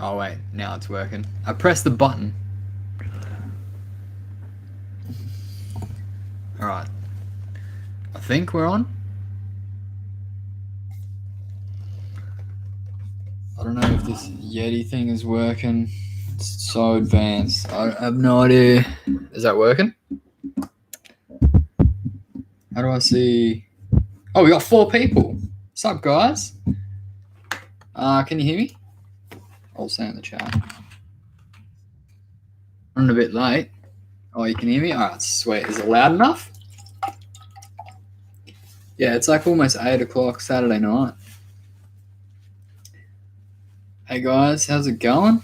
Oh wait, now it's working. I pressed the button. Alright. I think we're on. I don't know if this Yeti thing is working. It's so advanced. I have no idea. Is that working? How do I see? Oh, we got 4 people. What's up, guys? Can you hear me? I'll say in the chat. I'm a bit late. Oh, you can hear me? Alright, sweet. Is it loud enough? Yeah, it's like almost 8 o'clock Saturday night. Hey guys, how's it going?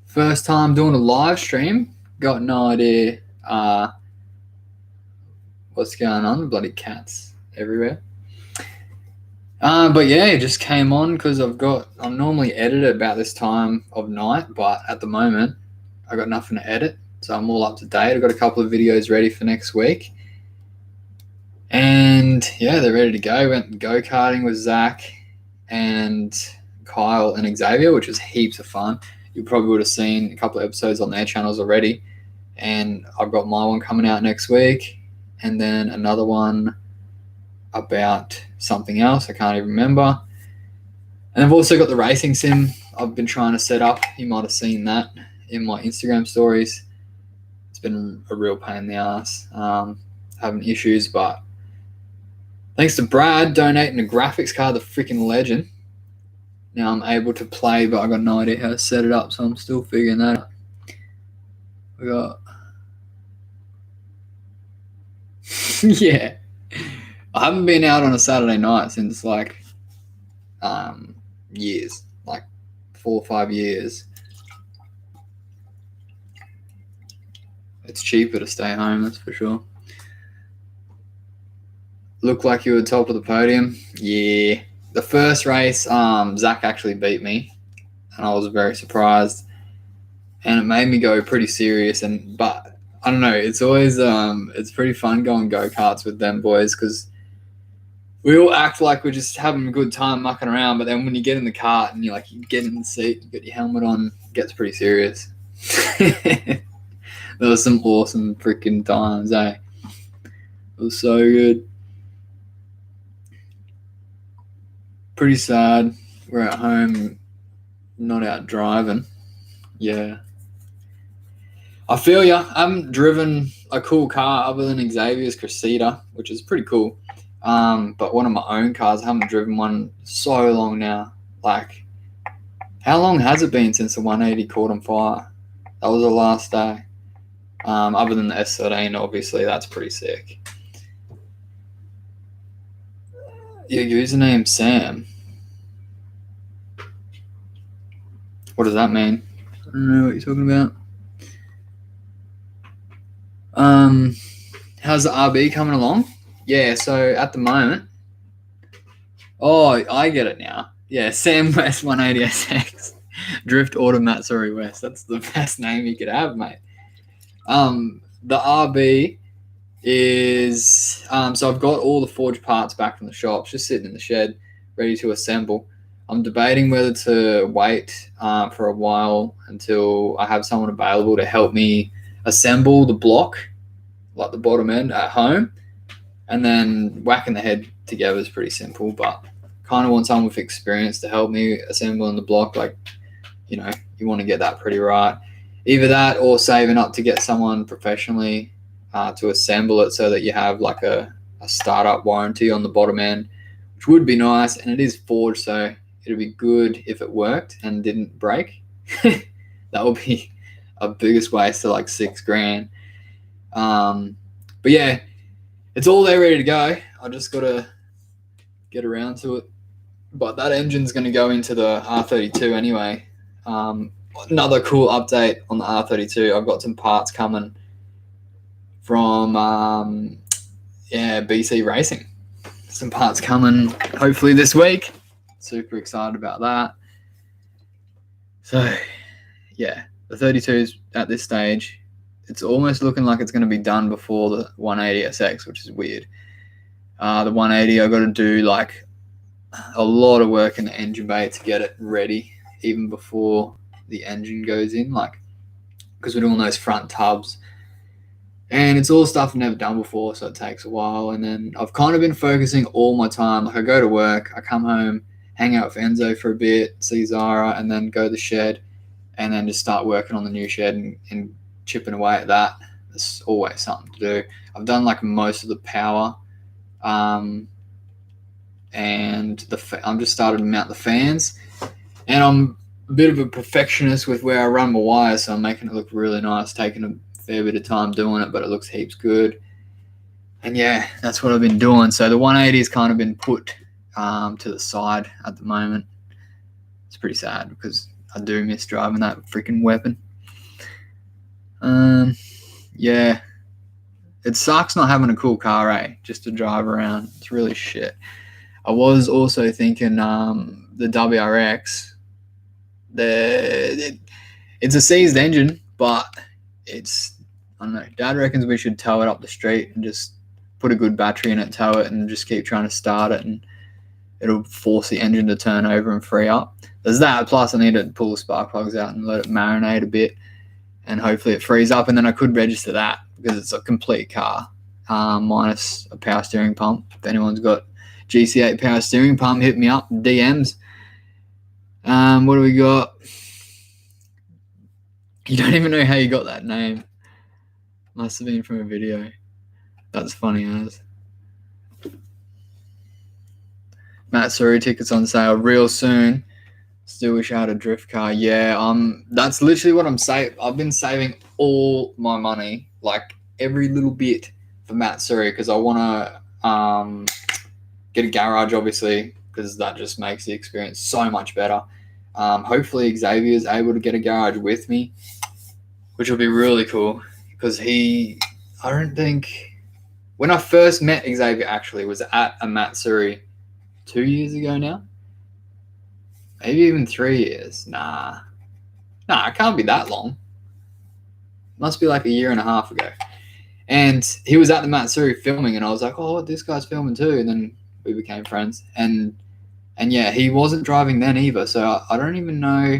First time doing a live stream. Got no idea what's going on. Bloody cats everywhere. But yeah, it just came on because I'm normally edit about this time of night, but at the moment I got nothing to edit, so I'm all up to date. I've got a couple of videos ready for next week, and yeah, they're ready to go. Went go-karting with Zach and Kyle and Xavier, which was heaps of fun. You probably would have seen a couple of episodes on their channels already, and I've got my one coming out next week, and then another one about something else I can't even remember. And I've also got the racing sim I've been trying to set up. You might have seen that in my Instagram stories. It's been a real pain in the ass, having issues, but thanks to Brad donating a graphics card, the freaking legend, now I'm able to play, but I got no idea how to set it up, so I'm still figuring that out. We got yeah, I haven't been out on a Saturday night since like years, like 4 or 5 years. It's cheaper to stay home, that's for sure. Look like you were top of the podium. Yeah. The first race, Zach actually beat me, and I was very surprised, and it made me go pretty serious. But I don't know, it's always it's pretty fun going go-karts with them boys because we all act like we're just having a good time mucking around, but then when you get in the cart and you get in the seat, you got your helmet on, it gets pretty serious. There was some awesome freaking times, eh? It was so good. Pretty sad. We're at home, not out driving. Yeah. I feel ya. I haven't driven a cool car other than Xavier's Crusader, which is pretty cool. But one of my own cars, I haven't driven one so long now. Like, how long has it been since the 180 caught on fire? That was the last day. Other than the S13, obviously, that's pretty sick. Your username, Sam. What does that mean? I don't know what you're talking about. How's the RB coming along? Yeah, so at the moment, oh, I get it now. Yeah, Sam West 180SX. Drift Automat, sorry, West. That's the best name you could have, mate. The RB is, so I've got all the forged parts back from the shops, just sitting in the shed, ready to assemble. I'm debating whether to wait for a while until I have someone available to help me assemble the block, like the bottom end at home, and then whacking the head together is pretty simple, but kind of want someone with experience to help me assembling the block. Like, you know, you want to get that pretty right. Either that or saving up to get someone professionally to assemble it so that you have like a startup warranty on the bottom end, which would be nice. And it is forged, so it'd be good if it worked and didn't break. That would be a biggest waste of like $6,000. But yeah, it's all there ready to go. I just got to get around to it. But that engine's going to go into the R32 anyway. Another cool update on the R32. I've got some parts coming from BC Racing. Some parts coming hopefully this week. Super excited about that. So yeah, the 32's at this stage. It's almost looking like it's going to be done before the 180SX, which is weird. The 180, I've got to do like a lot of work in the engine bay to get it ready. even before the engine goes in, like, because we're doing those front tubs. And it's all stuff I've never done before, so it takes a while. And then I've kind of been focusing all my time. Like, I go to work, I come home, hang out with Enzo for a bit, see Zara, and then go to the shed, and then just start working on the new shed and chipping away at that. There's always something to do. I've done like most of the power, and I'm just started to mount the fans. And I'm a bit of a perfectionist with where I run my wires, so I'm making it look really nice, taking a fair bit of time doing it, but it looks heaps good. And yeah, that's what I've been doing. So the 180 has kind of been put to the side at the moment. It's pretty sad because I do miss driving that freaking weapon. Yeah, it sucks not having a cool car, just to drive around. It's really shit. I was also thinking the WRX. It's a seized engine, but it's, I don't know, Dad reckons we should tow it up the street and just put a good battery in it, tow it, and just keep trying to start it, and it'll force the engine to turn over and free up. There's that, plus I need to pull the spark plugs out and let it marinate a bit, and hopefully it frees up, and then I could register that, because it's a complete car, minus a power steering pump. If anyone's got GC8 power steering pump, hit me up, DMs. What do we got? You don't even know how you got that name. Must have been from a video. That's funny as. Matt Suri tickets on sale real soon. Still wish I had a drift car. Yeah, that's literally what I'm saving. I've been saving all my money, like every little bit, for Matt Suri, because I want to get a garage, obviously, because that just makes the experience so much better. Hopefully Xavier is able to get a garage with me, which will be really cool, because I don't think, when I first met Xavier, actually, was at a Matt Suri 2 years ago now. Maybe even 3 years. Nah, it can't be that long. Must be like a year and a half ago. And he was at the Matt Suri filming, and I was like, oh, this guy's filming too. And then we became friends. And yeah, he wasn't driving then either. So I don't even know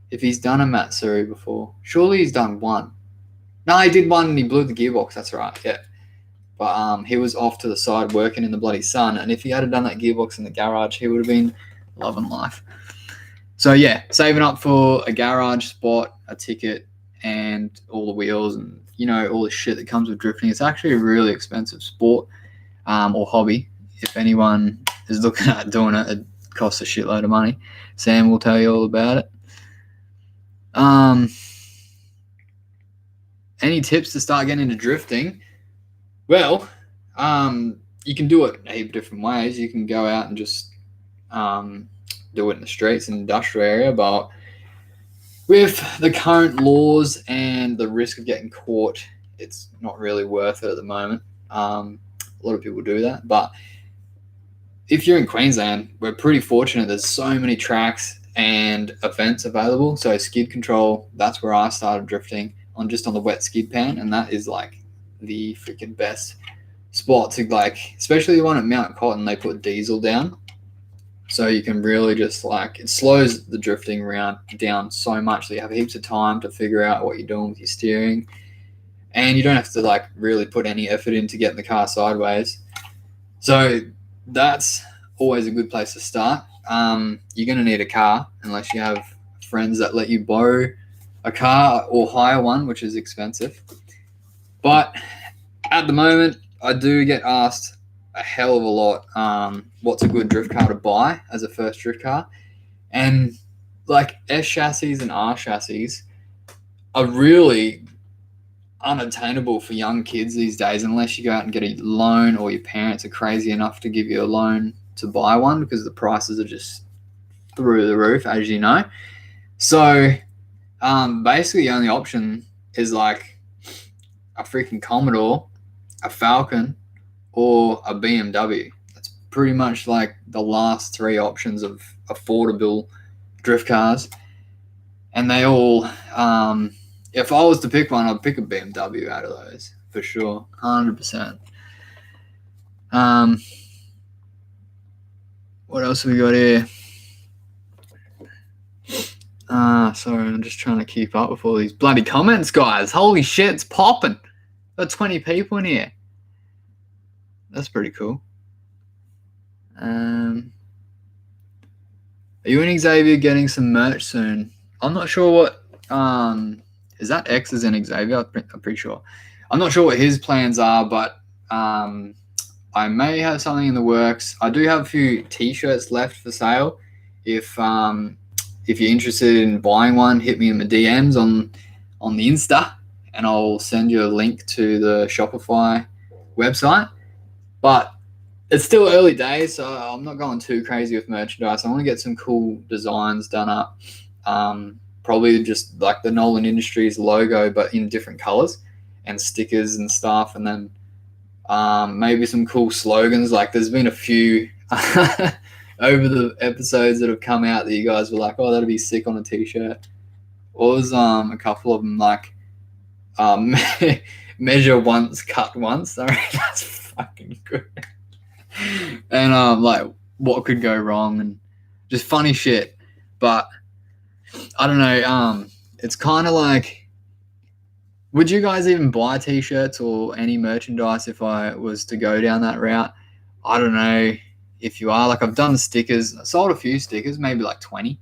if he's done a Matt Suri before. Surely he's done one. No, he did one and he blew the gearbox. That's right, yeah. But he was off to the side working in the bloody sun. And if he had done that gearbox in the garage, he would have been loving life. So yeah, saving up for a garage spot, a ticket, and all the wheels and, all the shit that comes with drifting. It's actually a really expensive sport or hobby. If anyone is looking at doing it, it costs a shitload of money. Sam will tell you all about it. Any tips to start getting into drifting? Well, you can do it a heap of different ways. You can go out and just do it in the streets in the industrial area, but with the current laws and the risk of getting caught, it's not really worth it at the moment. A lot of people do that, but if you're in Queensland, we're pretty fortunate. There's so many tracks and events available. So skid control, that's where I started drifting, on the wet skid pan, and that is like the freaking best spot to, like, especially the one at Mount Cotton. They put diesel down, so you can really just, like, it slows the drifting round down so much that you have heaps of time to figure out what you're doing with your steering, and you don't have to, like, really put any effort into getting the car sideways. So that's always a good place to start. You're going to need a car, unless you have friends that let you borrow a car or hire one, which is expensive. But at the moment, I do get asked a hell of a lot what's a good drift car to buy as a first drift car. And like S chassis and R chassis are really unattainable for young kids these days, unless you go out and get a loan, or your parents are crazy enough to give you a loan to buy one, because the prices are just through the roof, as you know. So basically the only option is like a freaking Commodore, a Falcon, or a BMW. That's pretty much like the last three options of affordable drift cars. And they all, if I was to pick one, I'd pick a BMW out of those, for sure, 100%. What else have we got here? Sorry, I'm just trying to keep up with all these bloody comments, guys. Holy shit, it's popping. Got 20 people in here. That's pretty cool. Are you and Xavier getting some merch soon? I'm not sure what. Is that X is in Xavier? I'm pretty sure. I'm not sure what his plans are, but I may have something in the works. I do have a few T-shirts left for sale. If you're interested in buying one, hit me in the DMs on the Insta, and I'll send you a link to the Shopify website. But it's still early days, so I'm not going too crazy with merchandise. I want to get some cool designs done up. Probably just like the Nolan Industries logo, but in different colors, and stickers and stuff. And then maybe some cool slogans. Like there's been a few over the episodes that have come out that you guys were like, oh, that'd be sick on a T-shirt. Or was a couple of them like measure once, cut once. I reckon that's fucking good. And like what could go wrong and just funny shit. But I don't know, it's kind of like, would you guys even buy T-shirts or any merchandise if I was to go down that route? I don't know if you are. Like I've done stickers. I sold a few stickers, maybe like 20.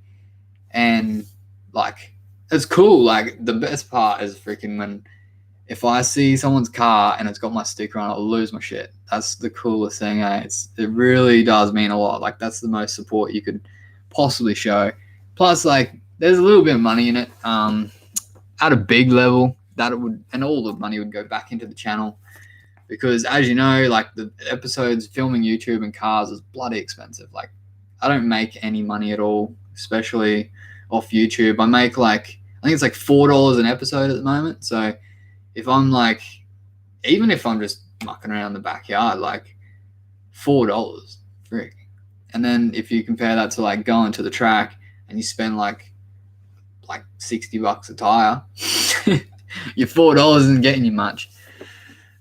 And like it's cool. Like the best part is freaking when if I see someone's car and it's got my sticker on it, I'll lose my shit. That's the coolest thing. It really does mean a lot. Like that's the most support you could possibly show. Plus, like there's a little bit of money in it. At a big level, and all the money would go back into the channel, because as you know, like the episodes filming YouTube and cars is bloody expensive. Like I don't make any money at all, especially off YouTube. I make I think it's like $4 an episode at the moment. So if I'm like, even if I'm just mucking around the backyard, like $4, frick. And then if you compare that to like going to the track and you spend like $60 a tire, your $4 isn't getting you much.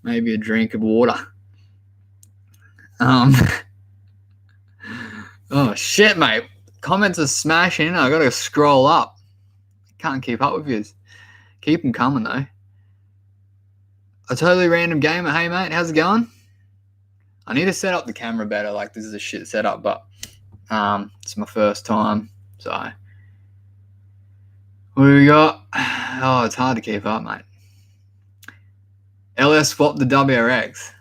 Maybe a drink of water. Oh shit, mate. Comments are smashing. I gotta scroll up. Can't keep up with you. Keep them coming though. A totally random gamer. Hey mate, how's it going? I need to set up the camera better. Like this is a shit setup, but it's my first time, so what do we got? Oh, it's hard to keep up, mate. LS swap the WRX.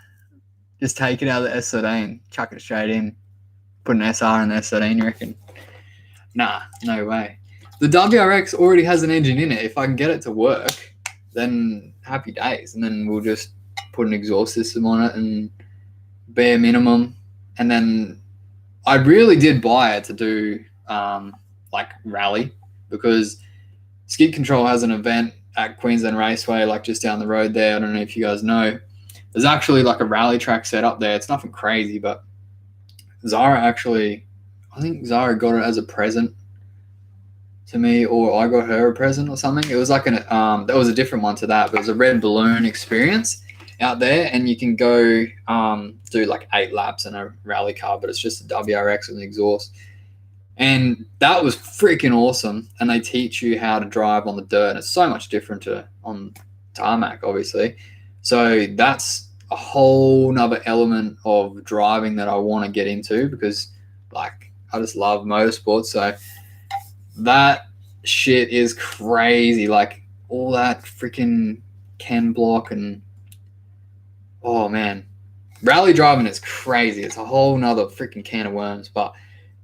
Just take it out of the S13, chuck it straight in, put an SR in the S13, you reckon? Nah, no way. The WRX already has an engine in it. If I can get it to work, then happy days. And then we'll just put an exhaust system on it and bare minimum. And then I really did buy it to do like rally, because Skid Control has an event at Queensland Raceway, like just down the road there. I don't know if you guys know. There's actually like a rally track set up there. It's nothing crazy, but I think Zara got it as a present to me, or I got her a present or something. It was like that was a different one to that, but it was a red balloon experience out there, and you can go do like 8 laps in a rally car, but it's just a WRX with an exhaust. And that was freaking awesome. And they teach you how to drive on the dirt. And it's so much different to on tarmac, obviously. So that's a whole nother element of driving that I want to get into, because like I just love motorsports. So that shit is crazy. Like all that freaking Ken block and oh man, rally driving is crazy. It's a whole nother freaking can of worms, but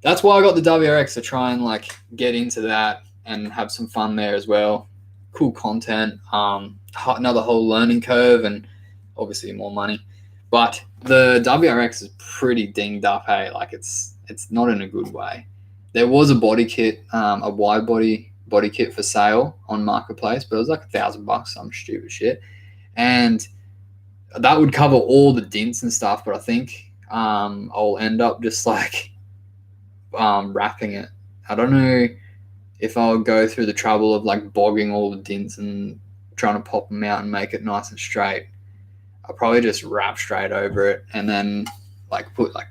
that's why I got the WRX, to try and like get into that and have some fun there as well. Cool content, another whole learning curve, and obviously more money. But the WRX is pretty dinged up, hey. Like it's not in a good way. There was a body kit, a wide body kit for sale on Marketplace, but it was like $1,000, some stupid shit, and that would cover all the dents and stuff. But I think I'll end up just like wrapping it. I don't know if I'll go through the trouble of like bogging all the dents and trying to pop them out and make it nice and straight. I'll probably just wrap straight over it and then like put like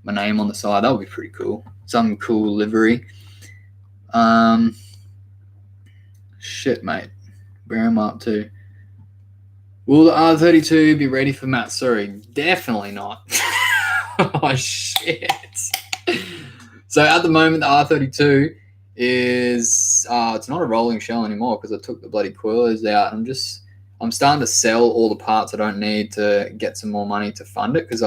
my name on the side. That would be pretty cool. Some cool livery. Shit, mate. Where am I up to? Will the R32 be ready for Matsuri? Definitely not. Oh, shit. So at the moment, the R32 is it's not a rolling shell anymore because I took the bloody coilers out. I'm starting to sell all the parts I don't need to get some more money to fund it, because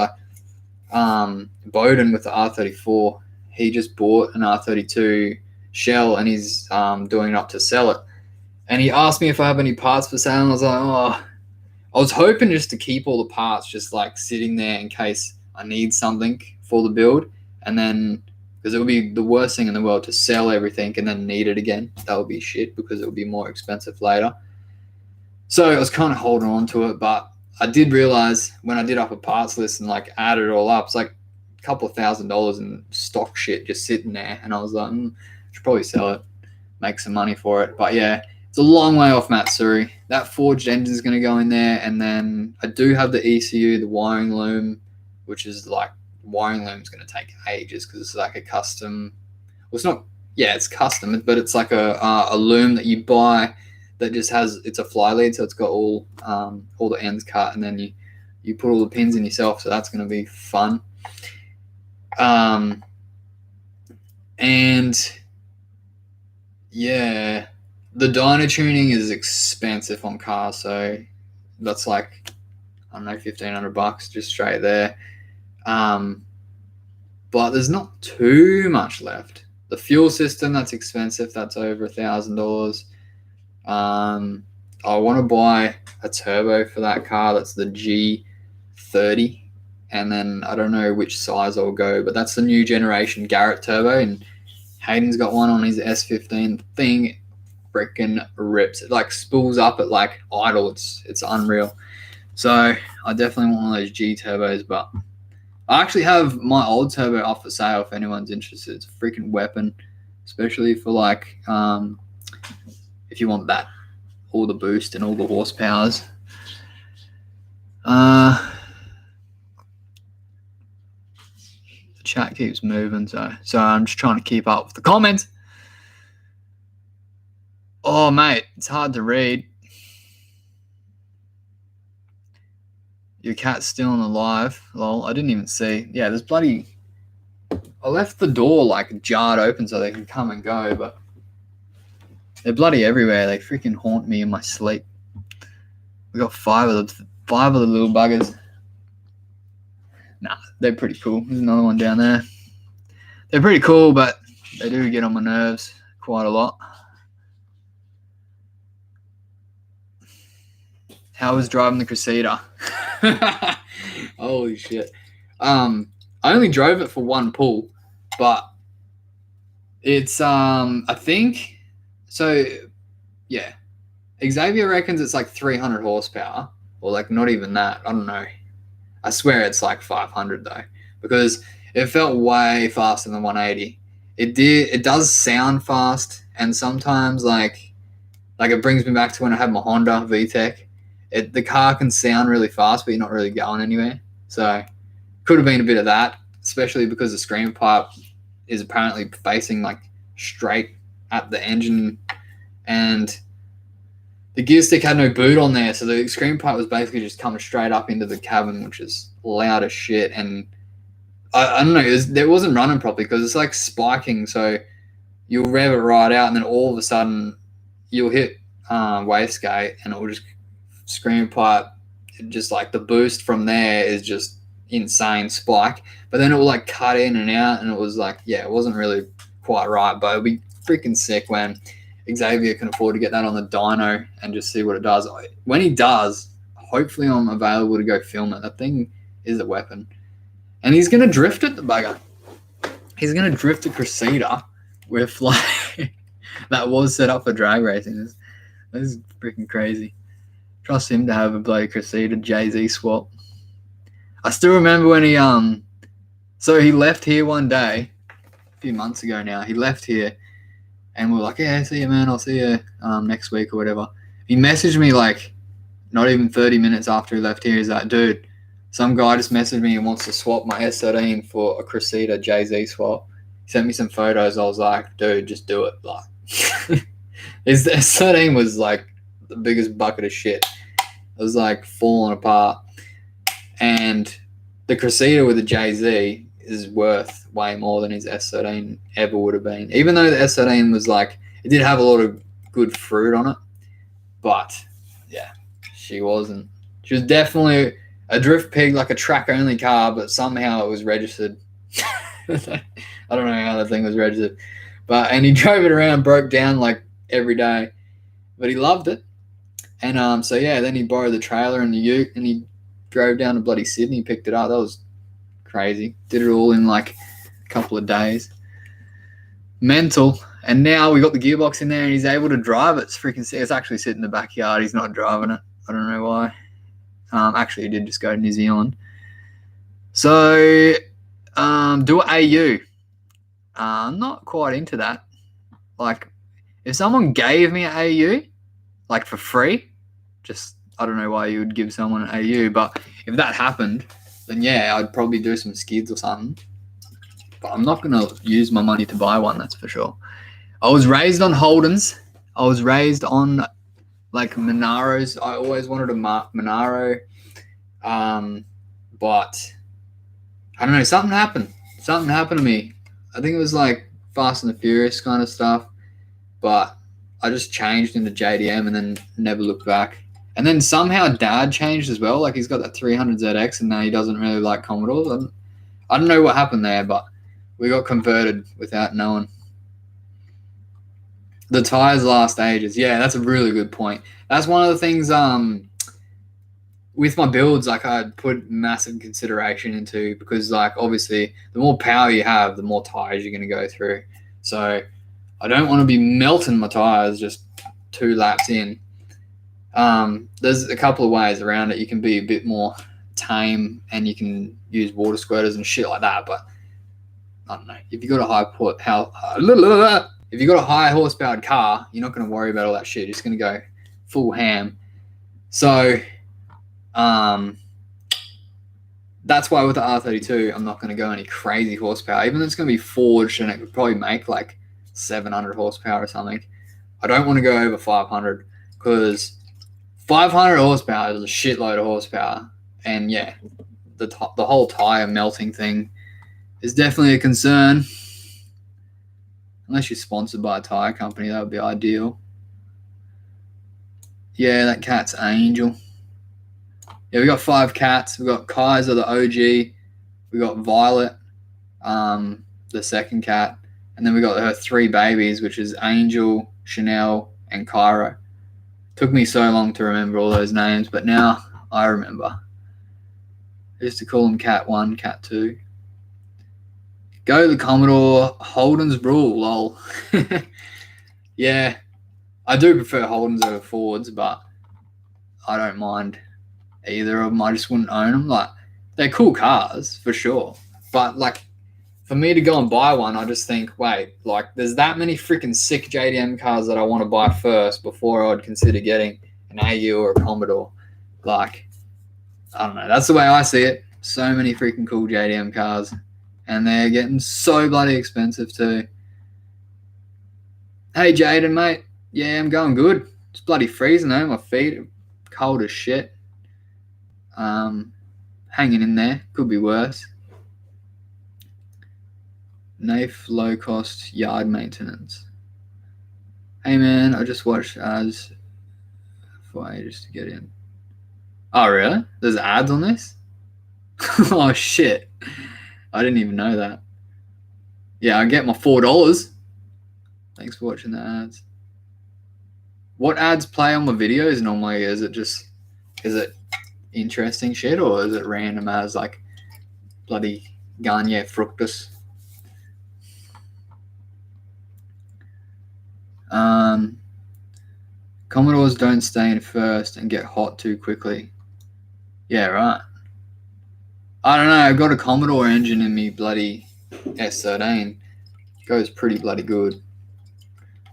Bowden with the R34, he just bought an R32 shell and he's doing it up to sell it. And he asked me if I have any parts for sale, and I was like, oh, I was hoping just to keep all the parts just like sitting there in case I need something for the build, and then because it would be the worst thing in the world to sell everything and then need it again. That would be shit because it would be more expensive later. So I was kind of holding on to it, but I did realize when I did up a parts list and like added it all up, it's like a couple of $1,000s in stock shit just sitting there, and I was like, I should probably sell it, make some money for it. But yeah, it's a long way off Matsuri. That forged engine is going to go in there, and then I do have the ECU, the wiring loom, which is like, wiring loom is going to take ages because it's like a custom. Well, it's not. Yeah, it's custom, but it's like a loom that you buy that just has, it's a fly lead, so it's got all the ends cut, and then you put all the pins in yourself. So that's going to be fun. And yeah, the dyno tuning is expensive on cars, so that's like, I don't know, $1,500 just straight there. But there's not too much left. The fuel system, that's expensive. That's over $1,000. I want to buy a turbo for that car. That's the G30. And then I don't know which size I'll go, but that's the new generation Garrett turbo. And Hayden's got one on his S15. The thing freaking rips. It like spools up at like idle. It's unreal. So I definitely want one of those G turbos, but I actually have my old turbo off for sale if anyone's interested. It's a freaking weapon, especially for like if you want that, all the boost and all the horsepowers. The chat keeps moving, so I'm just trying to keep up with the comments. Oh, mate, it's hard to read. Your cat's still alive. Lol, I didn't even see. Yeah, there's bloody... I left the door like jarred open so they can come and go, but they're bloody everywhere. They freaking haunt me in my sleep. We got five of the little buggers. Nah, they're pretty cool. There's another one down there. They're pretty cool, but they do get on my nerves quite a lot. How was driving the Crusader? Holy shit. I only drove it for one pull, but it's I think so. Yeah, Xavier reckons it's like 300 horsepower, or like not even that. I don't know. I swear it's like 500 though, because it felt way faster than 180. It does sound fast, and sometimes like it brings me back to when I had my Honda VTEC. The car can sound really fast, but you're not really going anywhere. So could have been a bit of that, especially because the screamer pipe is apparently facing like straight at the engine, and the gear stick had no boot on there, so the screamer pipe was basically just coming straight up into the cabin, which is loud as shit. And I don't know, it wasn't running properly because it's like spiking, so you'll rev it right out, and then all of a sudden you'll hit wastegate, and it will just screamer pipe, just like the boost from there is just insane spike, but then it will like cut in and out, and it was like, yeah, it wasn't really quite right, but it'll be freaking sick when Xavier can afford to get that on the dyno and just see what it does. When he does, hopefully I'm available to go film it. That thing is a weapon, and he's gonna drift it, the bugger. He's gonna drift the Crusader with like that was set up for drag racing. That is freaking crazy. Trust him to have a bloody Crusader Jay-Z swap. I still remember when he so he left here one day, a few months ago now. He left here, and we were like, yeah, see you, man. I'll see you next week or whatever. He messaged me like not even 30 minutes after he left here. He's like, dude, some guy just messaged me and wants to swap my S13 for a Crusader Jay-Z swap. He sent me some photos. I was like, dude, just do it. Like, His S13 was like the biggest bucket of shit. It was like falling apart. And the Crusader with the Jay-Z is worth way more than his S13 ever would have been. Even though the S13 was like, it did have a lot of good fruit on it. But, yeah, she wasn't. She was definitely a drift pig, like a track-only car, but somehow it was registered. I don't know how the thing was registered. And he drove it around, broke down like every day. But he loved it. And so, yeah, then he borrowed the trailer and the ute, and he drove down to bloody Sydney, picked it up. That was crazy. Did it all in like a couple of days. Mental. And now we got the gearbox in there and he's able to drive it. It's freaking sick. It's actually sitting in the backyard. He's not driving it. I don't know why. Actually, he did just go to New Zealand. So, do AU. I'm not quite into that. Like, if someone gave me an AU, like for free, I don't know why you would give someone an AU, but if that happened, then yeah, I'd probably do some skids or something. But I'm not going to use my money to buy one, that's for sure. I was raised on Holdens. I was raised on like Monaros. I always wanted a Monaro. But I don't know, something happened. Something happened to me. I think it was like Fast and the Furious kind of stuff. But I just changed into JDM and then never looked back. And then somehow Dad changed as well. Like he's got that 300ZX and now he doesn't really like Commodores. I don't know what happened there, but we got converted without knowing. The tires last ages. Yeah, that's a really good point. That's one of the things with my builds, like I put massive consideration into, because like obviously the more power you have, the more tires you're going to go through. So I don't want to be melting my tires just 2 laps in. There's a couple of ways around it. You can be a bit more tame and you can use water squirters and shit like that. But I don't know. If you got a high horsepowered car, you're not going to worry about all that shit. You're just going to go full ham. So that's why with the R32, I'm not going to go any crazy horsepower. Even though it's going to be forged and it could probably make like 700 horsepower or something, I don't want to go over 500 because 500 horsepower is a shitload of horsepower. And yeah, the whole tire melting thing is definitely a concern. Unless you're sponsored by a tire company, that would be ideal. Yeah, that cat's Angel. Yeah, we got 5 cats. We got Kaiser, the OG. We got Violet, the second cat. And then we got her 3 babies, which is Angel, Chanel, and Cairo. Took me so long to remember all those names, but now I remember. I used to call them Cat 1, Cat 2. Go the Commodore, Holden's rule, lol. Yeah, I do prefer Holdens over Fords, but I don't mind either of them. I just wouldn't own them. Like, they're cool cars, for sure. But, like, for me to go and buy one, I just think, wait, like, there's that many freaking sick JDM cars that I want to buy first before I would consider getting an AU or a Commodore. Like, I don't know. That's the way I see it. So many freaking cool JDM cars. And they're getting so bloody expensive too. Hey, Jaden, mate. Yeah, I'm going good. It's bloody freezing though. My feet are cold as shit. Hanging in there. Could be worse. NAF low-cost yard maintenance. Hey, man, I just watched ads for ages to get in. Oh, really? There's ads on this? Oh, shit. I didn't even know that. Yeah, I get my $4. Thanks for watching the ads. What ads play on my videos normally? Is it interesting shit, or is it random as like bloody Garnier Fructus? Commodores don't stay in first and get hot too quickly. Yeah, right. I don't know. I've got a Commodore engine in me bloody S13. Goes pretty bloody good.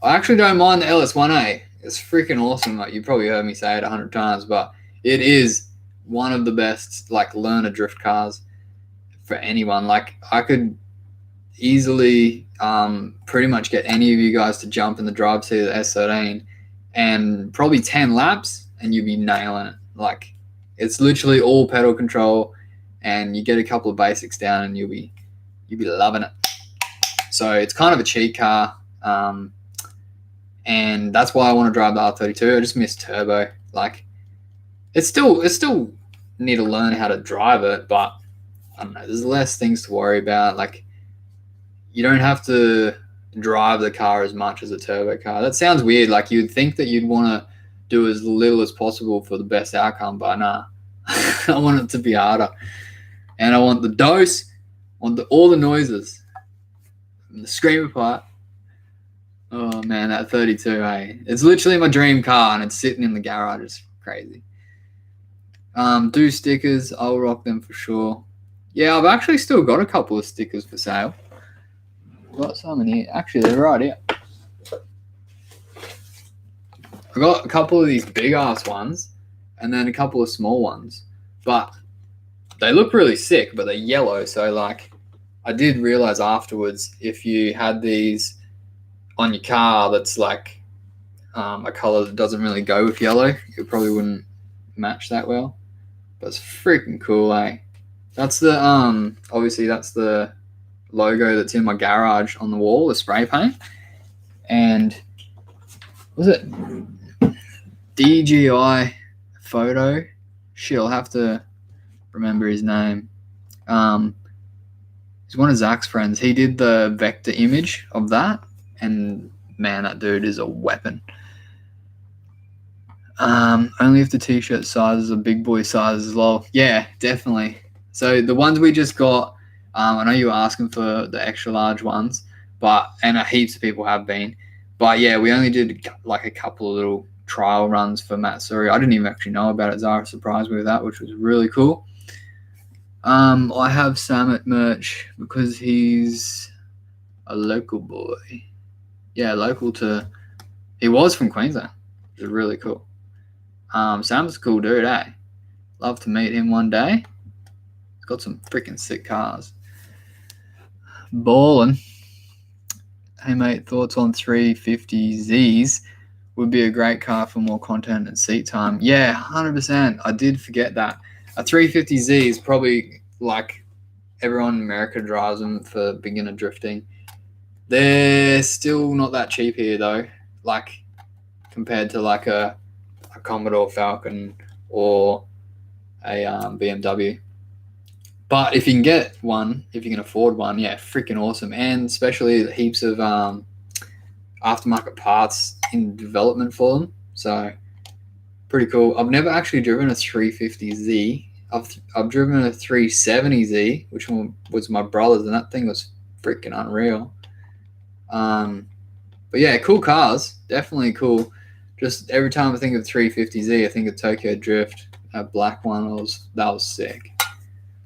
I actually don't mind the LS1A. It's freaking awesome. Like, you probably heard me say it 100 times, but it is one of the best like learner drift cars for anyone. Like, I could easily pretty much get any of you guys to jump in the driver's seat of the S13 and probably 10 laps and you'll be nailing it. Like, it's literally all pedal control, and you get a couple of basics down and you'll be loving it. So it's kind of a cheat car, and that's why I want to drive the R32. I just miss turbo. Like, it's still need to learn how to drive it, but I don't know, there's less things to worry about. Like, you don't have to drive the car as much as a turbo car. That sounds weird. Like, you'd think that you'd want to do as little as possible for the best outcome, but nah. I want it to be harder. And I want the dose, I want all the noises, and the screamer part. Oh man, that 32, hey. It's literally my dream car, and it's sitting in the garage. It's crazy. Do stickers, I'll rock them for sure. Yeah, I've actually still got a couple of stickers for sale. I've got some in here. Actually, they're right here. I got a couple of these big ass ones and then a couple of small ones. But they look really sick, but they're yellow. So, like, I did realize afterwards, if you had these on your car that's like a color that doesn't really go with yellow, it probably wouldn't match that well. But it's freaking cool, eh? That's the obviously that's the logo that's in my garage on the wall, the spray paint. And was it DGI photo? Shit, I'll have to remember his name. He's one of Zach's friends. He did the vector image of that, and man, that dude is a weapon. Only if the t-shirt sizes are big boy sizes as well. Yeah, definitely. So the ones we just got, I know you were asking for the extra large ones, and heaps of people have been. But yeah, we only did like a couple of little trial runs for Matsuri. I didn't even actually know about it. Zara surprised me with that, which was really cool. I have Samet merch because he's a local boy. Yeah, he was from Queensland. Which is really cool. Sam's a cool dude, eh? Love to meet him one day. He's got some freaking sick cars. Ballin'. Hey mate, thoughts on 350Zs? Would be a great car for more content and seat time. Yeah, 100%. I did forget that. A 350Z is probably like everyone in America drives them for beginner drifting. They're still not that cheap here though, like compared to like a Commodore Falcon or a BMW. But if you can get one, if you can afford one, yeah, freaking awesome. And especially heaps of aftermarket parts in development for them. So pretty cool. I've never actually driven a 350Z. I've driven a 370Z, which one was my brother's, and that thing was freaking unreal. But yeah, cool cars. Definitely cool. Just every time I think of 350Z, I think of Tokyo Drift. That black one that was sick.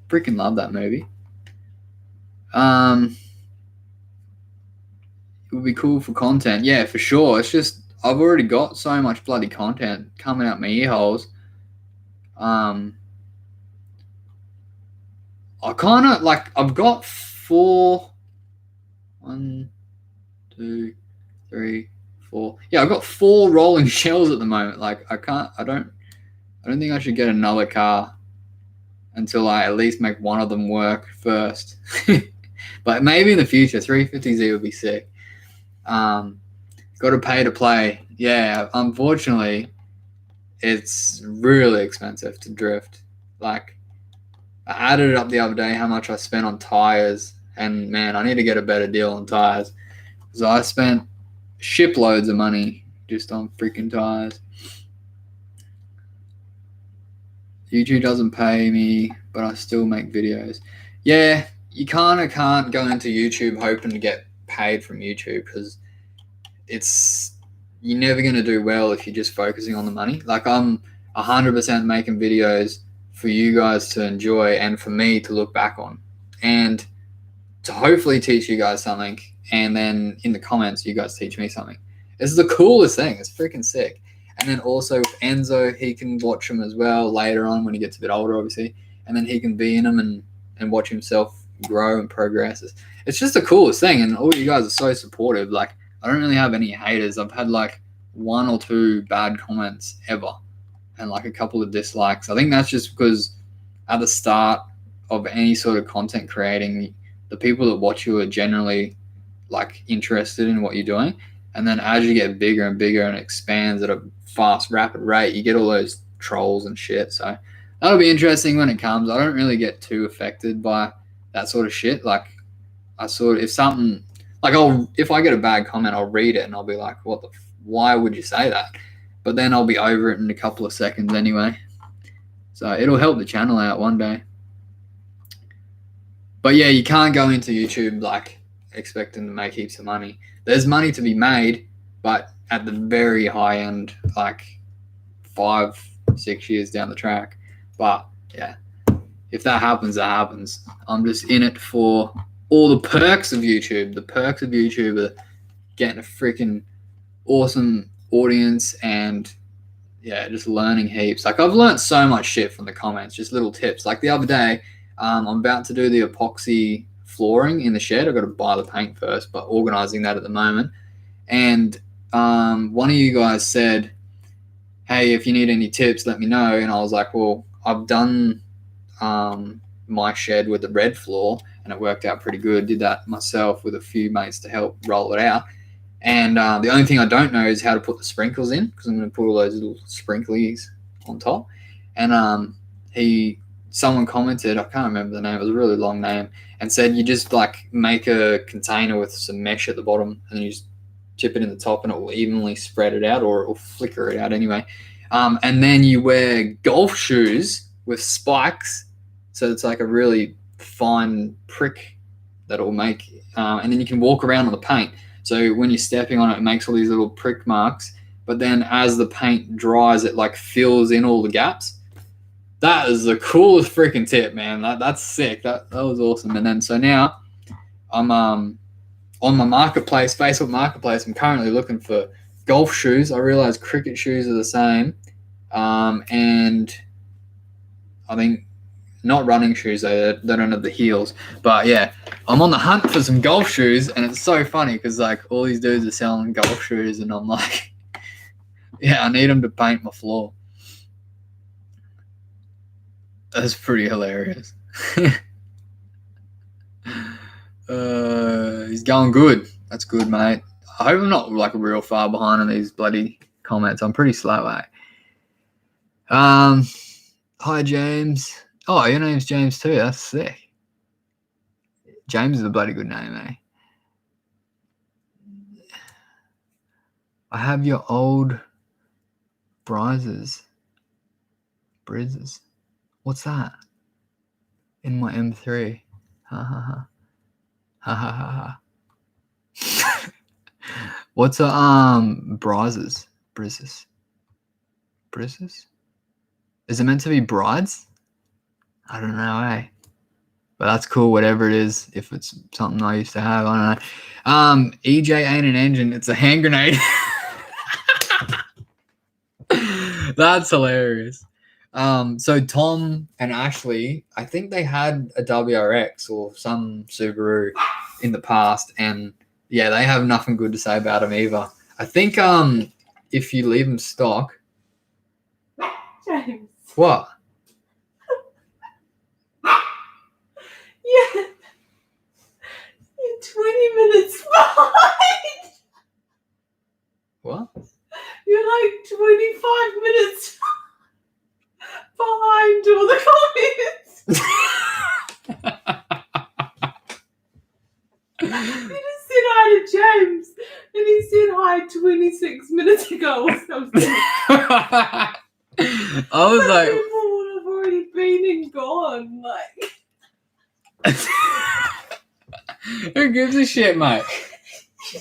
Freaking love that movie. It would be cool for content. Yeah, for sure. It's just I've already got so much bloody content coming out my ear holes. I kind of like I've got 4. 1, 2, 3, 4. Yeah, I've got 4 rolling shells at the moment. Like I don't think I should get another car until I at least make one of them work first. But maybe in the future, 350Z would be sick. Got to pay to play. Yeah, unfortunately, it's really expensive to drift. Like, I added it up the other day how much I spent on tires, and man, I need to get a better deal on tires. So I spent shiploads of money just on freaking tires. YouTube doesn't pay me, but I still make videos. Yeah, you kind of can't go into YouTube hoping to get paid from YouTube because you're never going to do well if you're just focusing on the money. Like I'm 100% making videos for you guys to enjoy and for me to look back on and to hopefully teach you guys something. And then in the comments, you guys teach me something. This is the coolest thing. It's freaking sick. And then also with Enzo, he can watch them as well later on when he gets a bit older, obviously. And then he can be in them and watch himself grow and progress. It's just the coolest thing, and all you guys are so supportive. Like, I don't really have any haters. I've had like 1 or 2 bad comments ever, and like a couple of dislikes. I think that's just because at the start of any sort of content creating, the people that watch you are generally like interested in what you're doing, and then as you get bigger and bigger and it expands at a fast, rapid rate, you get all those trolls and shit. So that'll be interesting when it comes. I don't really get too affected by that sort of shit. Like, if something, like, if I get a bad comment, I'll read it and I'll be like, why would you say that? But then I'll be over it in a couple of seconds anyway. So it'll help the channel out one day. But yeah, you can't go into YouTube like expecting to make heaps of money. There's money to be made, but at the very high end, like 5-6 years down the track. But yeah, if that happens, that happens. I'm just in it for all the perks of YouTube. The perks of YouTube are getting a freaking awesome audience and yeah, just learning heaps. Like, I've learned so much shit from the comments, just little tips. Like the other day, I'm about to do the epoxy flooring in the shed. I've got to buy the paint first, but organizing that at the moment. And one of you guys said, hey, if you need any tips, let me know. And I was like, well, I've done my shed with the red floor and it worked out pretty good. Did that myself with a few mates to help roll it out. And the only thing I don't know is how to put the sprinkles in, because I'm going to put all those little sprinklies on top. And someone commented, I can't remember the name, it was a really long name, and said you just like make a container with some mesh at the bottom and then you just chip it in the top and it will evenly spread it out, or it will flicker it out anyway. And then you wear golf shoes with spikes, so it's like a really fine prick that will make, and then you can walk around on the paint. So when you're stepping on it, it makes all these little prick marks. But then as the paint dries, it like fills in all the gaps. That is the coolest freaking tip, man. That's sick. That was awesome. And then so now I'm on my marketplace, Facebook Marketplace. I'm currently looking for golf shoes. I realize cricket shoes are the same, and I think not running shoes. They don't have the heels. But yeah, I'm on the hunt for some golf shoes, and it's so funny because like all these dudes are selling golf shoes, and I'm like, yeah, I need them to paint my floor. That's pretty hilarious. He's going good. That's good, mate. I hope I'm not like real far behind on these bloody comments. I'm pretty slow, eh? Hi, James. Oh, your name's James too. That's sick. James is a bloody good name, eh? I have your old Brizzes. What's that? In my M3. Ha ha ha. Ha ha ha ha. What's a Brizzes? Is it meant to be brides? I don't know, eh? But that's cool, whatever it is. If it's something I used to have, I don't know. EJ ain't an engine, it's a hand grenade. That's hilarious. So Tom and Ashley, I think they had a WRX or some Subaru in the past, and yeah, they have nothing good to say about them either. I think if you leave them stock. James. What? Yeah. You're 20 minutes behind. What? You're like 25 minutes behind all the comments. You just said hi to James, and he said hi 26 minutes ago or something. I was like, people would have already been and gone. Like, who gives a shit, mate? yeah,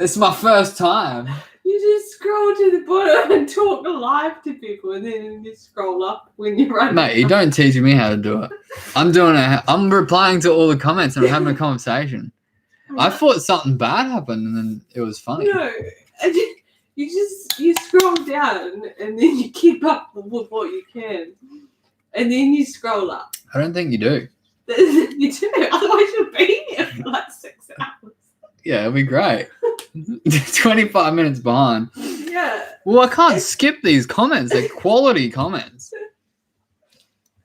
It's my first time. you just scroll to the bottom and talk live to people, and then you scroll up when you're running. Mate, you don't teach me how to do it. I'm replying to all the comments and I'm having a conversation. I thought something bad happened and then it was funny. No, you scroll down and then you keep up with what you can, and then you scroll up. I don't think you do. You do. Otherwise, you'll be here for like 6 hours. Yeah, it'll be great. 25 minutes behind. Yeah. Well, I can't skip these comments. They're quality comments.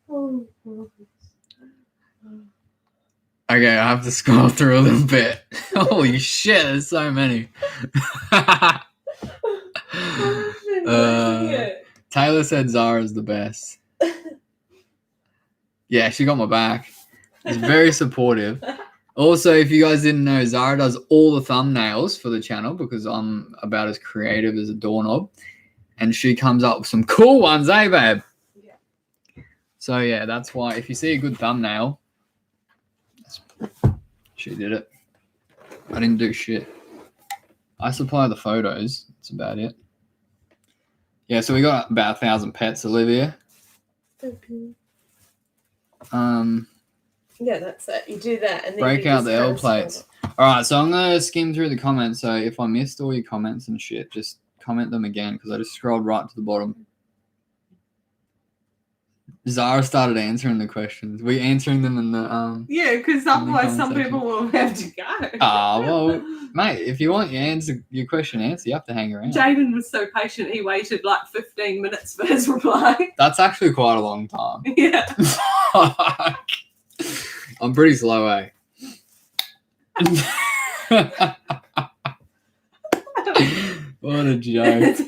Oh, Okay, I have to scroll through a little bit. Holy shit, there's so many. Taylor said Zara's the best. Yeah, she got my back. She's very supportive. Also, if you guys didn't know, Zara does all the thumbnails for the channel because I'm about as creative as a doorknob. And she comes up with some cool ones, eh, babe? Yeah. So, yeah, that's why if you see a good thumbnail, she did it. I didn't do shit. I supply the photos. That's about it. Yeah, so we got about 1,000 pets, Olivia. Yeah, that's it. You do that and then break you out just the kind L of scroll plates. up. All right, so I'm gonna skim through the comments. So if I missed all your comments and shit, just comment them again because I just scrolled right to the bottom. Zara started answering the questions. We answering them in the Yeah, because otherwise some section. people will have to go. Well, mate, if you want your question answered, you have to hang around. Jaden was so patient, he waited like 15 minutes for his reply. That's actually quite a long time. Yeah. I'm pretty slow, eh? What a joke.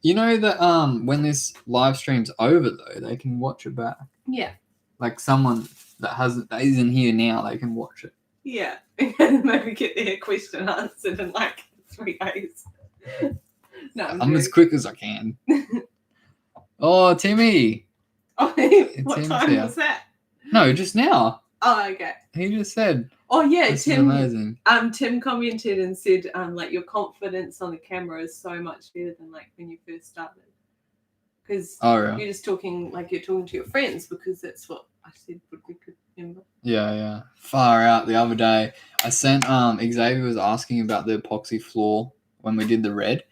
You know that when this live stream's over though, they can watch it back. Yeah. Like someone that isn't here now, they can watch it. Yeah. And maybe get their question answered in like 3 days. No, I'm as quick as I can. Oh, Timmy. Oh, what Tim's time here. was that? No, just now. Oh, okay. He just said. Oh yeah, This Tim. is amazing. Tim commented and said, like your confidence on the camera is so much better than like when you first started. Because Really? you're just talking like you're talking to your friends because that's what I said would be good. Remember? Yeah. Far out. The other day, I sent Xavier was asking about the epoxy floor when we did the red,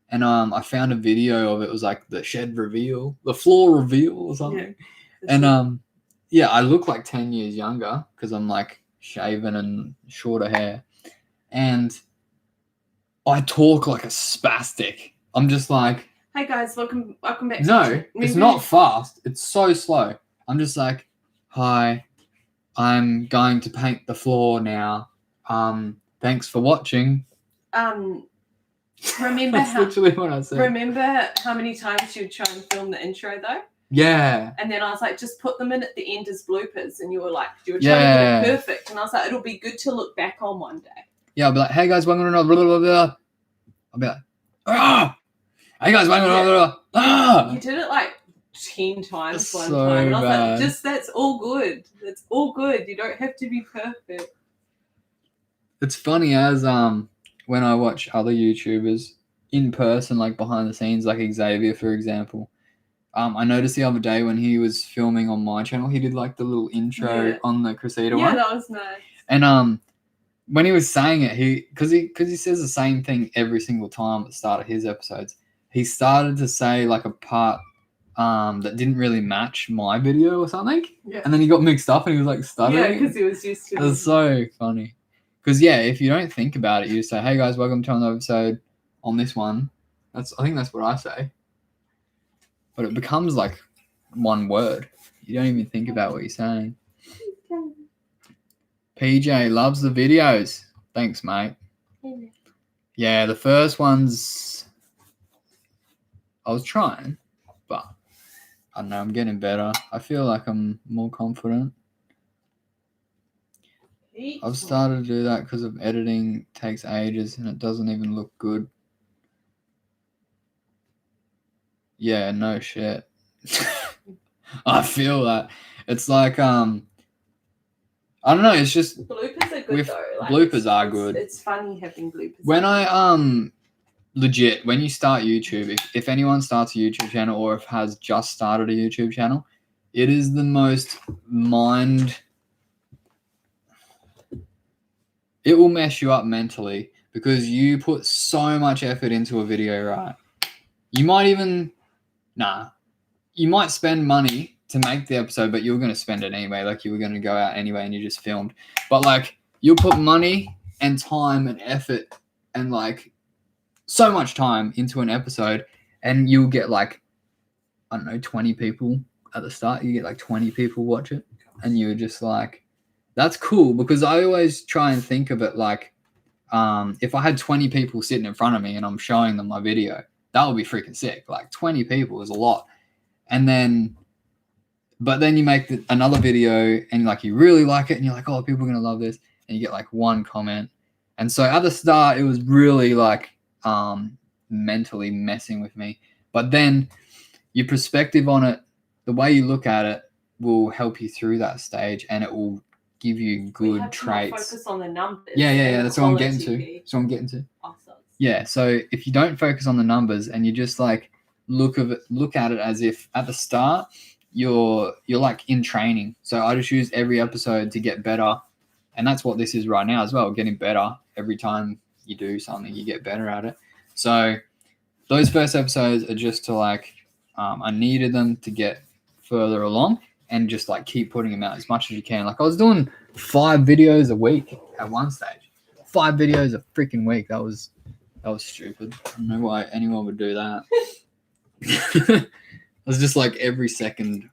and I found a video of it. It was like the shed reveal, the floor reveal or something. Yeah. And yeah, I look like 10 years younger because I'm like shaven and shorter hair, and I talk like a spastic. I'm just like, hey guys, welcome back. no, it's not fast. It's so slow. I'm just like, hi, I'm going to paint the floor now. Thanks for watching. Remember That's literally what I said. Remember how many times you'd try and film the intro though? Yeah. And then I was like, just put them in at the end as bloopers, and you were trying to get it perfect. And I was like, it'll be good to look back on one day. Yeah, I'll be like, hey guys, welcome to another blah, blah, blah. I'll be like, hey guys, welcome to another blah. You did it like 10 times That's one so time. And I was bad. like, that's all good. That's all good. You don't have to be perfect. It's funny as when I watch other YouTubers in person, like behind the scenes, like Xavier, for example. I noticed the other day when he was filming on my channel, he did like the little intro on the Crusader one. Yeah, that was nice. And when he was saying it, because he says the same thing every single time at the start of his episodes, he started to say like a part that didn't really match my video or something. Yeah. And then he got mixed up and he was like stuttering. Yeah, because he was used to it. It was so funny. Because yeah, if you don't think about it, you just say, hey guys, welcome to another episode on this one. I think that's what I say. But it becomes like one word. You don't even think about what you're saying. PJ loves the videos. Thanks, mate. Yeah, the first ones I was trying, but I don't know, I'm getting better. I feel like I'm more confident. I've started to do that because of editing takes ages and it doesn't even look good. Yeah, no shit. I feel that. It's like I don't know, it's just bloopers are good though. Like, bloopers are good. It's funny having bloopers. When legit, when you start YouTube, if anyone starts a YouTube channel or if has just started a YouTube channel, it is the most it will mess you up mentally because you put so much effort into a video, right? You might spend money to make the episode, but you were going to spend it anyway. Like you were going to go out anyway and you just filmed. But like you'll put money and time and effort and like so much time into an episode and you'll get like, I don't know, 20 people at the start. You get like 20 people watch it and you're just like, that's cool, because I always try and think of it like, if I had 20 people sitting in front of me and I'm showing them my video, that would be freaking sick. Like 20 people is a lot. And then, but then you make another video and like you really like it and you're like, oh, people are going to love this. And you get like one comment. And so at the start, it was really like mentally messing with me. But then your perspective on it, the way you look at it will help you through that stage and it will give you good traits. Focus on the numbers. Yeah. That's what I'm getting to. Awesome. Yeah. So if you don't focus on the numbers and you just like look at it as if at the start you're like in training. So I just use every episode to get better, and that's what this is right now as well. Getting better every time you do something, you get better at it. So those first episodes are just to like I needed them to get further along and just like keep putting them out as much as you can. Like I was doing 5 videos a week at one stage. 5 videos a freaking week. That was stupid. I don't know why anyone would do that. It was just like every second.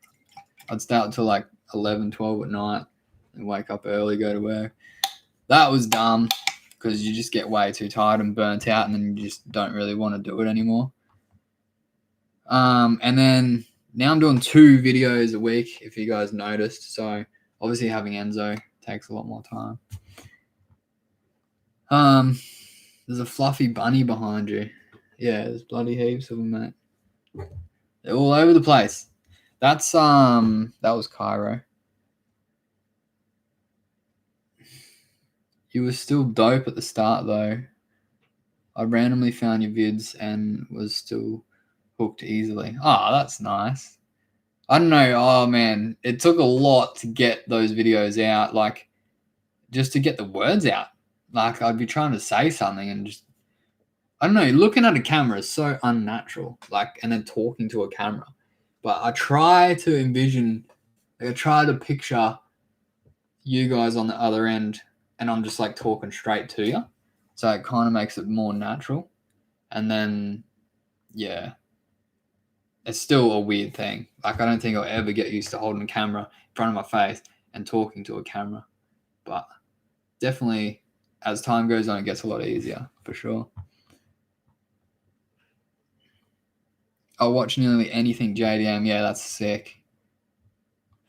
I'd start until like 11, 12 at night and wake up early, go to work. That was dumb because you just get way too tired and burnt out and then you just don't really want to do it anymore. And then now I'm doing 2 videos a week, if you guys noticed. So obviously having Enzo takes a lot more time. There's a fluffy bunny behind you. Yeah, there's bloody heaps of them, mate. They're all over the place. That's that was Cairo. You were still dope at the start though. I randomly found your vids and was still hooked easily. Oh, that's nice. I don't know. Oh man, it took a lot to get those videos out, like just to get the words out. Like I'd be trying to say something and just, I don't know, looking at a camera is so unnatural, like, and then talking to a camera. But I try to envision, like I try to picture you guys on the other end and I'm just like talking straight to you. So it kind of makes it more natural. And then, yeah, it's still a weird thing. Like I don't think I'll ever get used to holding a camera in front of my face and talking to a camera. But definitely as time goes on, it gets a lot easier for sure. I'll watch nearly anything JDM. Yeah, that's sick.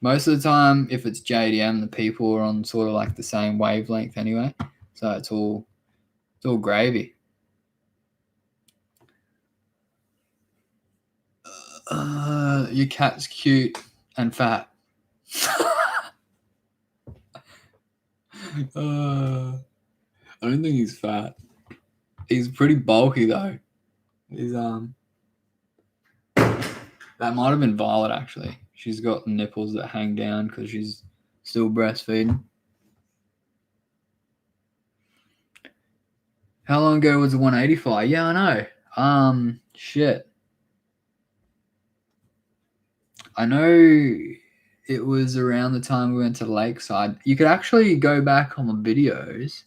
Most of the time, if it's JDM, the people are on sort of like the same wavelength anyway. So it's all gravy. Your cat's cute and fat. I don't think he's fat. He's pretty bulky though. He's that might have been Violet actually. She's got nipples that hang down because she's still breastfeeding. How long ago was the 185? Yeah, I know. Shit. I know it was around the time we went to Lakeside. You could actually go back on the videos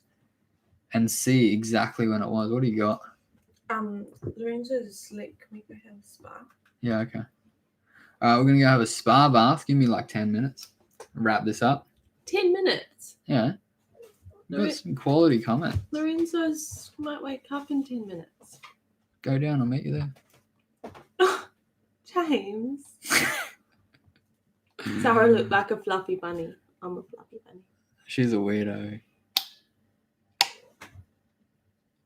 and see exactly when it was. What do you got? Lorenzo's asleep. Can we go have a spa? Yeah, okay. We're going to go have a spa bath. Give me like 10 minutes. Wrap this up. 10 minutes? Yeah. We've got some quality comment. Lorenzo's might wake up in 10 minutes. Go down. I'll meet you there. James. Sarah looked like a fluffy bunny. I'm a fluffy bunny. She's a weirdo.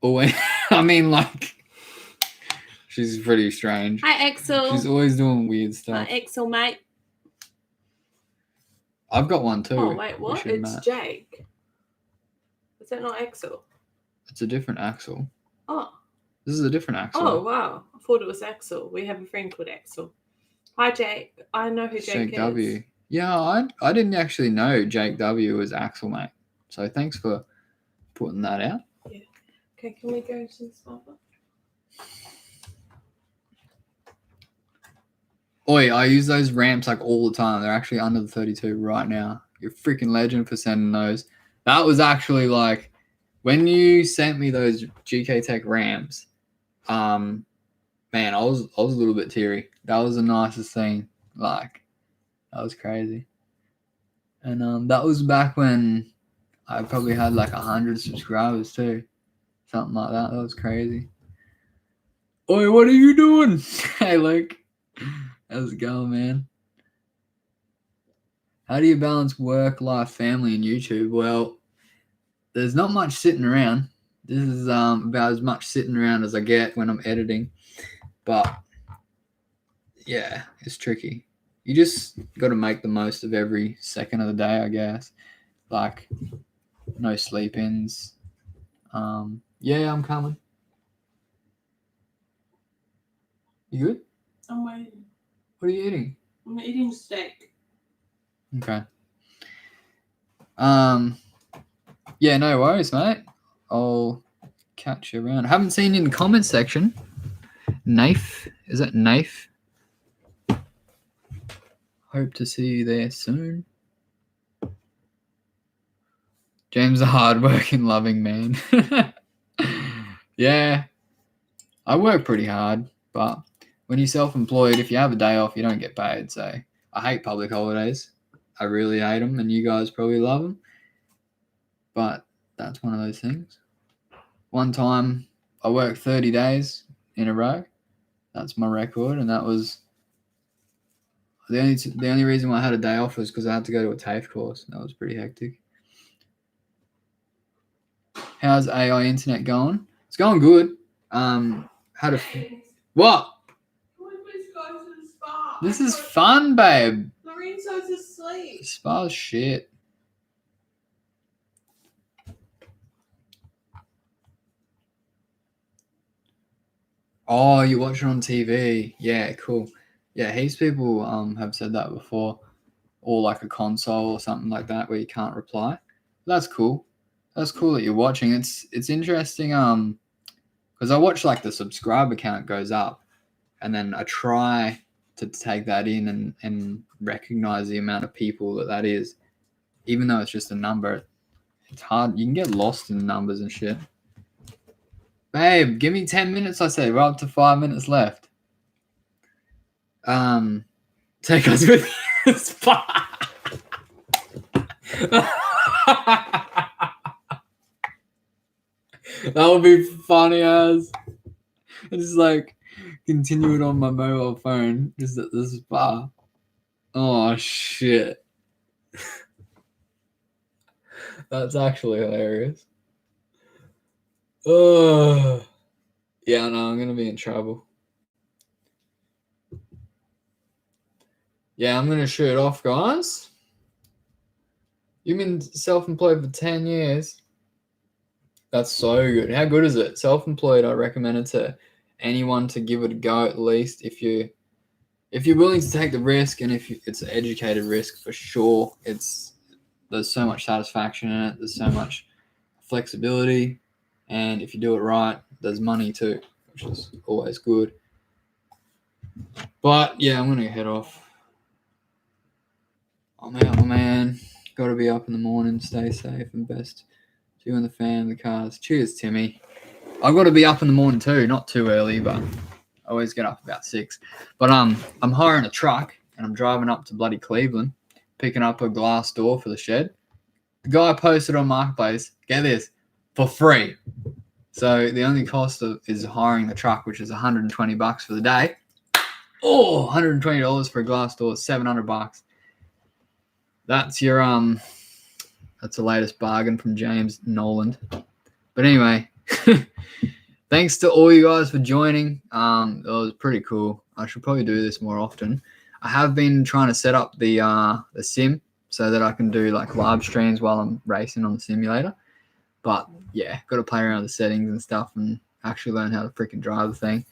Always. I mean, like... She's pretty strange. Hi, Axel. She's always doing weird stuff. Hi, Axel, mate. I've got one too. Oh, wait, what? It's match. Jake. Is that not Axel? It's a different Axel. Oh. This is a different Axel. Oh, wow. I thought it was Axel. We have a friend called Axel. Hi, Jake. I know who Jake is. W. Yeah, I didn't actually know Jake W was Axel, mate. So thanks for putting that out. Yeah. Okay, can we go to the spa? Oi, I use those ramps like all the time. They're actually under the 32 right now. You're a freaking legend for sending those. That was actually like when you sent me those GK Tech ramps. Man, I was a little bit teary. That was the nicest thing. Like, that was crazy. And that was back when I probably had like 100 subscribers too. Something like that. That was crazy. Oi, what are you doing? Hey, Luke. How's it going, man? How do you balance work, life, family, and YouTube? Well, there's not much sitting around. This is about as much sitting around as I get when I'm editing. But yeah, it's tricky. You just got to make the most of every second of the day, I guess. Like, no sleep-ins. Yeah, I'm coming. You good? I'm waiting. What are you eating? I'm eating steak. Okay. Yeah, no worries, mate. I'll catch you around. I haven't seen you in the comments section. Knife? Is that Knife? Hope to see you there soon. James, a hard-working, loving man. Yeah, I work pretty hard, but when you're self-employed, if you have a day off, you don't get paid. So I hate public holidays. I really hate them, and you guys probably love them. But that's one of those things. One time, I worked 30 days in a row. That's my record, and that was the only reason why I had a day off was because I had to go to a TAFE course. That was pretty hectic. How's AI internet going? It's going good. Had a what? This is fun, babe. Lorenzo's asleep. Spa's shit. Oh, you watch it on TV. Yeah, cool. Yeah, heaps of people have said that before. Or like a console or something like that where you can't reply. That's cool. That's cool that you're watching. It's interesting because I watch like the subscriber count goes up and then I try to take that in and recognize the amount of people that is. Even though it's just a number, it's hard. You can get lost in the numbers and shit. Babe, give me 10 minutes, I said. We're up to 5 minutes left. Take us with you to the spa. That would be funny as. Just like continue it on my mobile phone, just at the spa. Oh shit. That's actually hilarious. Oh yeah, no, I'm gonna be in trouble. Yeah, I'm gonna shoot off, guys. You've been self-employed for 10 years. That's so good. How good is it? Self-employed, I recommend it to anyone to give it a go at least if you're willing to take the risk, and if it's an educated risk for sure. There's so much satisfaction in it. There's so much flexibility, and if you do it right, there's money too, which is always good. But yeah, I'm gonna head off. I'm out, my man. Got to be up in the morning. Stay safe and best. You and the fam, the cars. Cheers, Timmy. I've got to be up in the morning too. Not too early, but I always get up about 6. But I'm hiring a truck and I'm driving up to bloody Cleveland, picking up a glass door for the shed. The guy posted on Marketplace, get this, for free. So the only cost is hiring the truck, which is $120 for the day. Oh, $120 for a glass door, $700. That's your that's the latest bargain from James Noland. But anyway, thanks to all you guys for joining. It was pretty cool. I should probably do this more often. I have been trying to set up the sim so that I can do like live streams while I'm racing on the simulator. But yeah, got to play around with the settings and stuff and actually learn how to freaking drive the thing.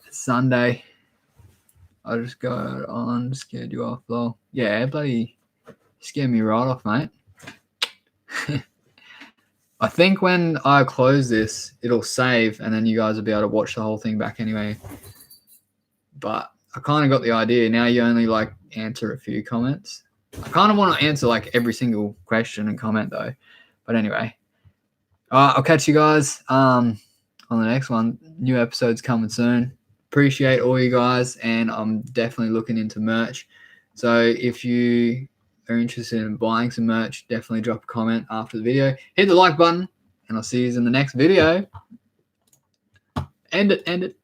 It's Sunday. I just got on, scared you off, though. Yeah, bloody scared me right off, mate. I think when I close this, it'll save, and then you guys will be able to watch the whole thing back anyway. But I kind of got the idea. Now you only like answer a few comments. I kind of want to answer like every single question and comment though. But anyway, I'll catch you guys on the next one. New episodes coming soon. Appreciate all you guys, and I'm definitely looking into merch. So if you are interested in buying some merch, definitely drop a comment after the video. Hit the like button, and I'll see you in the next video. End it.